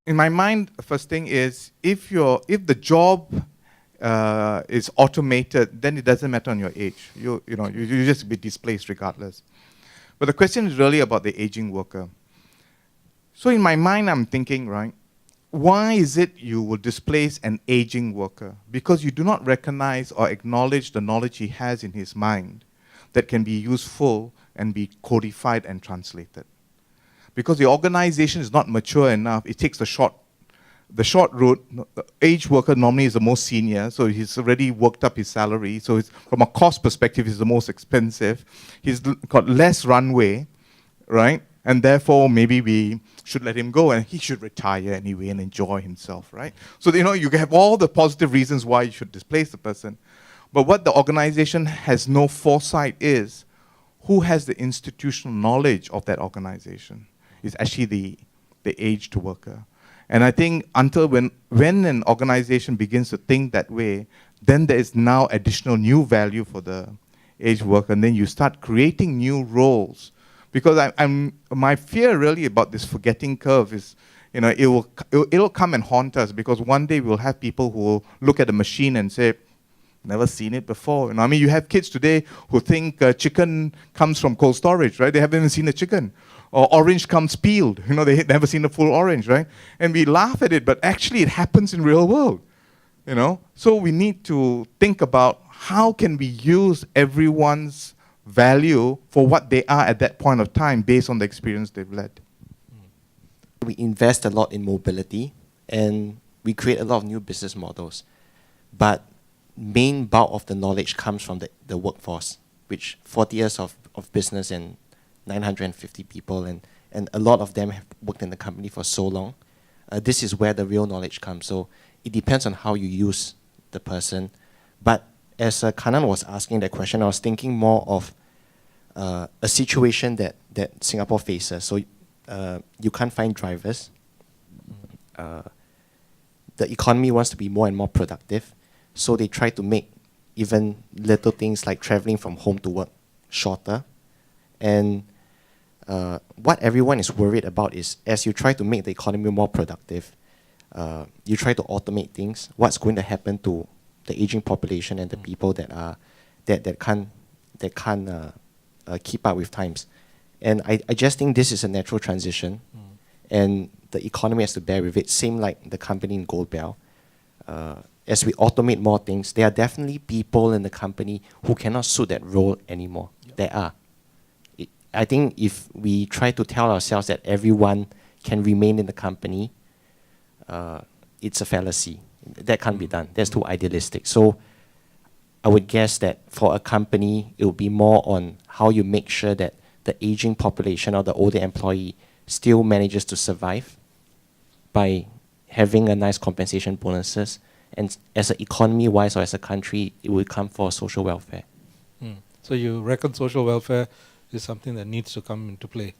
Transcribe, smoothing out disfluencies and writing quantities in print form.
in my mind, first thing is if the job is automated, then it doesn't matter on your age. You just be displaced regardless. But the question is really about the aging worker. So in my mind, I'm thinking, right, why is it you will displace an aging worker? Because you do not recognize or acknowledge the knowledge he has in his mind that can be useful and be codified and translated. Because the organization is not mature enough, it takes the short route. The aged worker normally is the most senior, so he's already worked up his salary. So from a cost perspective, he's the most expensive. He's got less runway, right? And therefore, maybe we should let him go, and he should retire anyway and enjoy himself, right? So you have all the positive reasons why you should displace the person. But what the organization has no foresight is, who has the institutional knowledge of that organization? Is actually the aged worker. And I think until when an organization begins to think that way, then there is now additional new value for the aged worker, and then you start creating new roles. Because my fear really about this forgetting curve is, it'll come and haunt us, because one day we'll have people who will look at a machine and say, never seen it before. I mean, you have kids today who think chicken comes from cold storage, right? They haven't even seen a chicken. Or orange comes peeled. They've never seen a full orange, right? And we laugh at it, but actually it happens in real world. So we need to think about how can we use everyone's value for what they are at that point of time based on the experience they've led. We invest a lot in mobility, and we create a lot of new business models. But main bulk of the knowledge comes from the workforce, which 40 years of business and 950 people, and a lot of them have worked in the company for so long. This is where the real knowledge comes. So it depends on how you use the person. But as Kanan was asking that question, I was thinking more of a situation that Singapore faces. So you can't find drivers. The economy wants to be more and more productive. So they try to make even little things like traveling from home to work shorter. And what everyone is worried about is, as you try to make the economy more productive, you try to automate things, what's going to happen to the aging population and the people that can't keep up with times. And I just think this is a natural transition, and the economy has to bear with it. Same like the company in Goldbell. As we automate more things, there are definitely people in the company who cannot suit that role anymore. Yep. There are. I think if we try to tell ourselves that everyone can remain in the company, it's a fallacy. That can't be done. That's too idealistic. So I would guess that for a company, it will be more on how you make sure that the aging population or the older employee still manages to survive by having a nice compensation bonuses. And as an economy-wise or as a country, it will come for social welfare. So you reckon social welfare is something that needs to come into play?